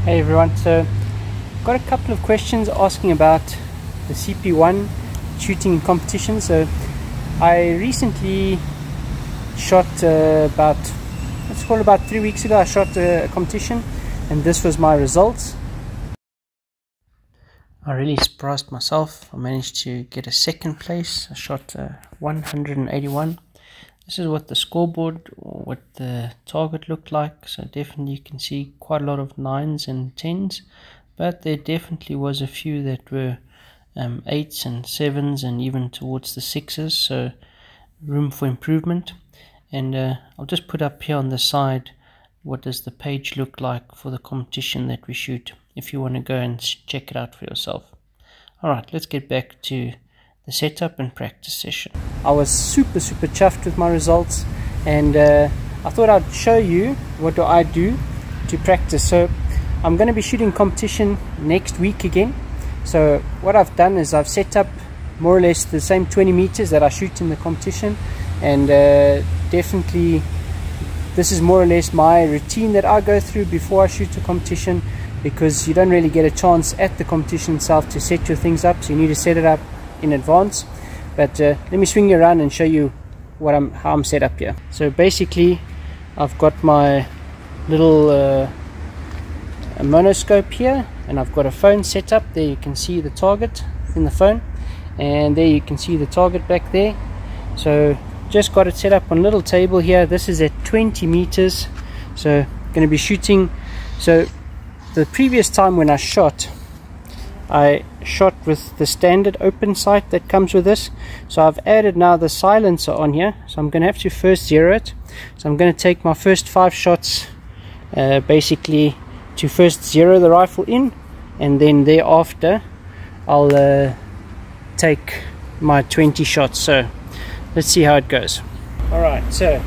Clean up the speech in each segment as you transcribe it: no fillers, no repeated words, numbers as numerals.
Hey everyone, so got a couple of questions asking about the CP1 shooting competition. So I recently shot about 3 weeks ago I shot a competition, and this was my results. I really surprised myself. I managed to get a second place. I shot 181. This is what the scoreboard or what the target looked like. So definitely you can see quite a lot of 9s and 10s, but there definitely was a few that were 8s and 7s and even towards the 6s, so room for improvement. And I'll just put up here on the side what does the page look like for the competition that we shoot, if you want to go and check it out for yourself. Alright, let's get back to the setup and practice session. I was super chuffed with my results, and I thought I'd show you what do I do to practice. So I'm going to be shooting competition next week again. So what I've done is I've set up more or less the same 20 meters that I shoot in the competition, and definitely this is more or less my routine that I go through before I shoot a competition, because you don't really get a chance at the competition itself to set your things up, so you need to set it up in advance. But let me swing you around and show you how I'm set up here. So basically I've got my little monoscope here, and I've got a phone set up. There you can see the target in the phone, and there you can see the target back there. So just got it set up on a little table here. This is at 20 meters, so going to be shooting. So the previous time when I shot with the standard open sight that comes with this. So I've added now the silencer on here, so I'm going to have to first zero it. So I'm going to take my first 5 shots basically to first zero the rifle in, and then thereafter I'll take my 20 shots. So let's see how it goes. Alright, so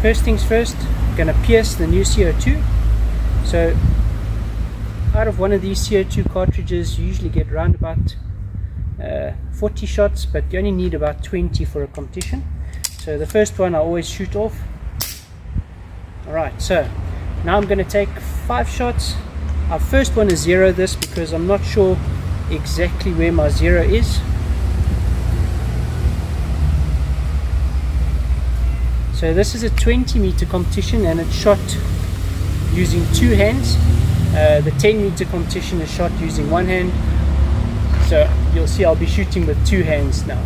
first things first, I'm going to pierce the new CO2. So out of one of these CO2 cartridges you usually get around about 40 shots, but you only need about 20 for a competition. So the first one I always shoot off. Alright, so now I'm going to take 5 shots. I first want to zero this because I'm not sure exactly where my zero is. So this is a 20 meter competition, and it's shot using 2 hands. The 10 meter competition is shot using 1 hand. So you'll see I'll be shooting with 2 hands now.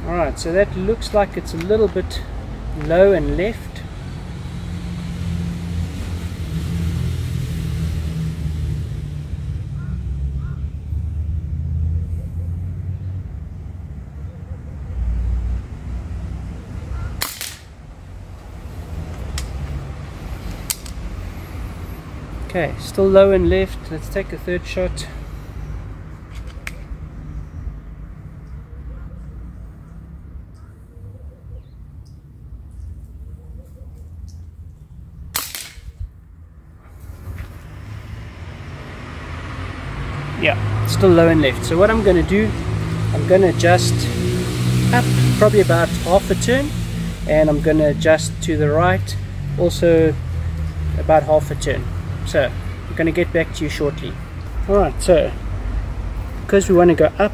Alright, so that looks like it's a little bit low and left. Okay, still low and left. Let's take a third shot. Yeah, still low and left. So what I'm going to do, I'm going to adjust up probably about half a turn, and I'm going to adjust to the right also about half a turn. So I'm going to get back to you shortly. Alright, so because we want to go up,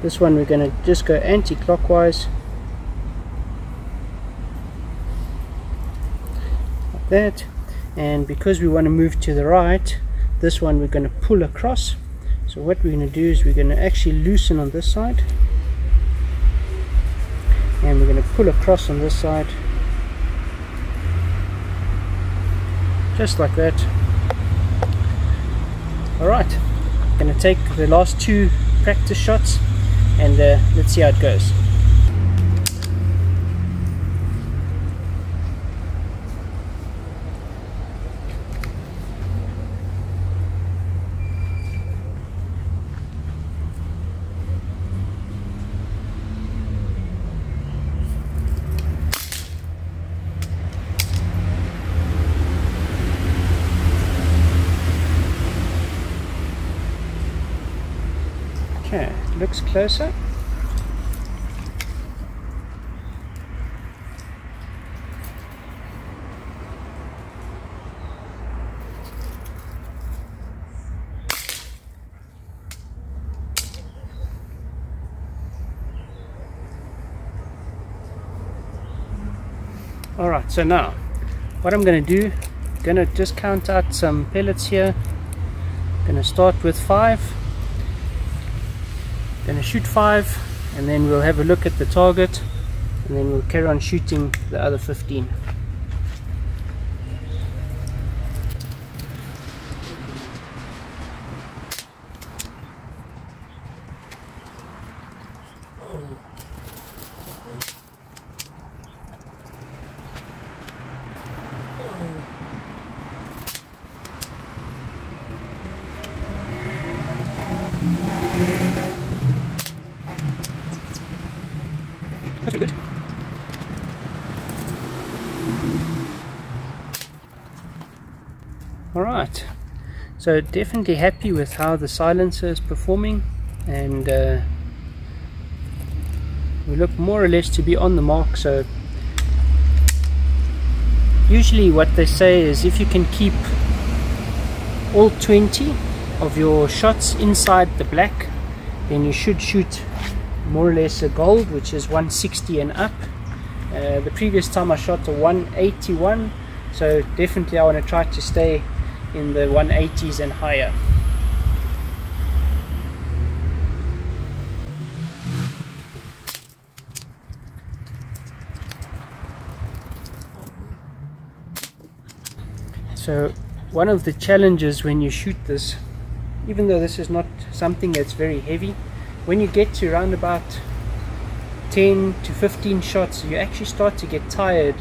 this one we're going to just go anti-clockwise like that, and because we want to move to the right, this one we're going to pull across. So what we're going to do is we're going to actually loosen on this side, and we're going to pull across on this side just like that. Alright, I'm going to take the last 2 practice shots, and let's see how it goes. looks closer. Alright, so now what I'm going to do, I'm going to just count out some pellets here. I'm going to start with 5, going to shoot 5, and then we'll have a look at the target, and then we'll carry on shooting the other 15. That's good. Alright, so definitely happy with how the silencer is performing, and we look more or less to be on the mark. So usually what they say is if you can keep all 20 of your shots inside the black, then you should shoot more or less a gold, which is 160 and up. The previous time I shot a 181, so definitely I want to try to stay in the 180s and higher. So one of the challenges when you shoot this, even though this is not something that's very heavy, when you get to around about 10 to 15 shots, you actually start to get tired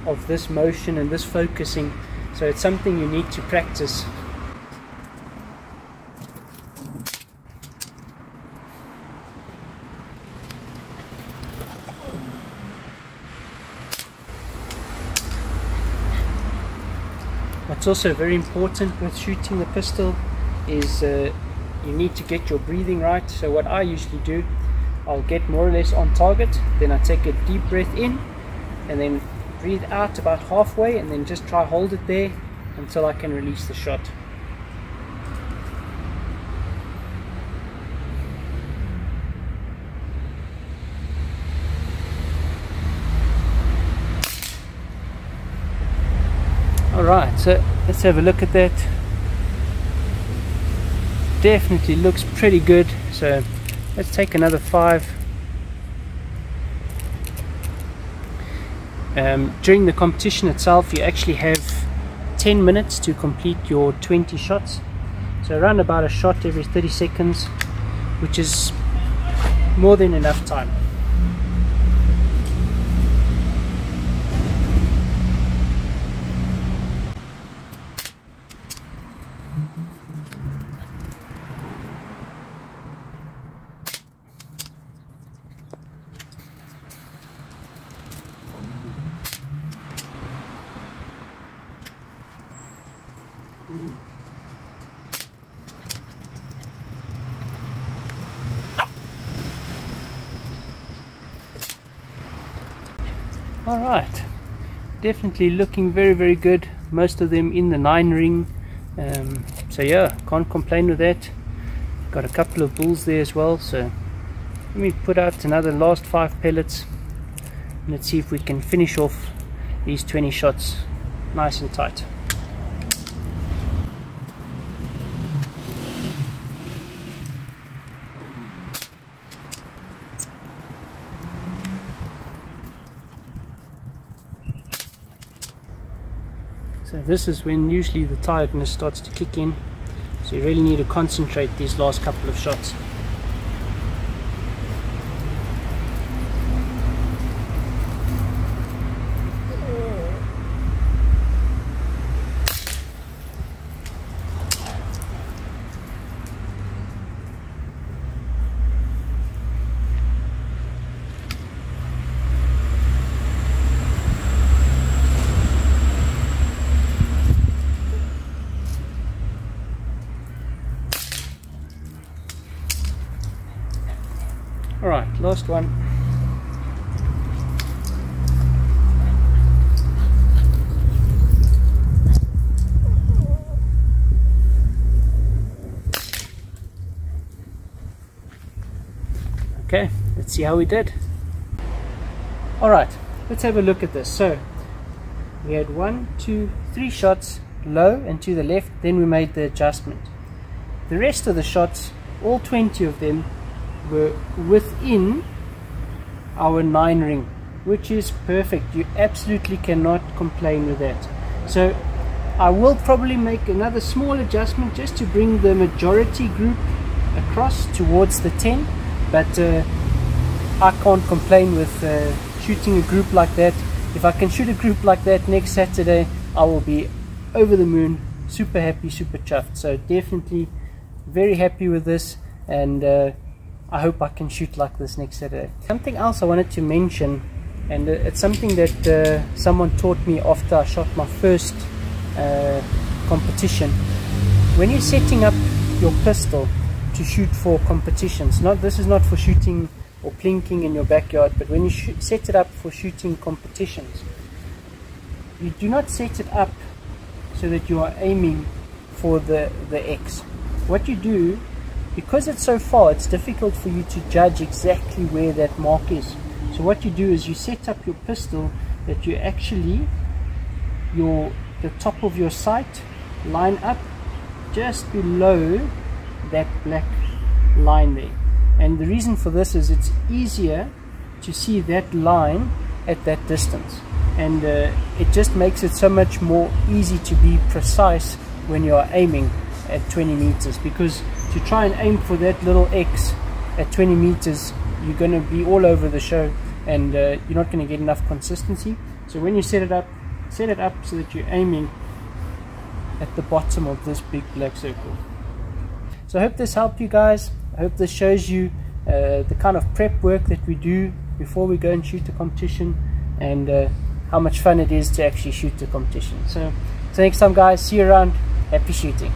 of this motion and this focusing. So it's something you need to practice. What's also very important with shooting the pistol is you need to get your breathing right. So what I usually do, I'll get more or less on target, then I take a deep breath in and then breathe out about halfway, and then just try hold it there until I can release the shot. Alright, so let's have a look at that. Definitely looks pretty good, so let's take another 5. During the competition itself, you actually have 10 minutes to complete your 20 shots, so around about a shot every 30 seconds, which is more than enough time. Alright, definitely looking very good, most of them in the 9 ring, so yeah, can't complain with that. Got a couple of bulls there as well, so let me put out another last 5 pellets and let's see if we can finish off these 20 shots nice and tight. So this is when usually the tiredness starts to kick in, so you really need to concentrate these last couple of shots. Alright, last one. Okay, let's see how we did. Alright, let's have a look at this. So we had 1, 2, 3 shots low and to the left, then we made the adjustment. The rest of the shots, all 20 of them, were within our 9 ring, which is perfect. You absolutely cannot complain with that. So I will probably make another small adjustment just to bring the majority group across towards the 10, but I can't complain with shooting a group like that. If I can shoot a group like that next Saturday, I will be over the moon, super happy, super chuffed. So definitely very happy with this, and I hope I can shoot like this next Saturday. Something else I wanted to mention, and it's something that someone taught me after I shot my first competition. When you're setting up your pistol to shoot for competitions, this is not for shooting or plinking in your backyard, but when you set it up for shooting competitions, you do not set it up so that you are aiming for the X. What you do, because it's so far, it's difficult for you to judge exactly where that mark is. So what you do is you set up your pistol that you actually, the top of your sight line up just below that black line there. And the reason for this is it's easier to see that line at that distance, and it just makes it so much more easy to be precise when you are aiming at 20 meters, because to try and aim for that little X at 20 meters, you're going to be all over the show, and you're not going to get enough consistency. So when you set it up so that you're aiming at the bottom of this big black circle. So I hope this helped you guys. I hope this shows you the kind of prep work that we do before we go and shoot a competition, and how much fun it is to actually shoot the competition. So next time guys, see you around. Happy shooting.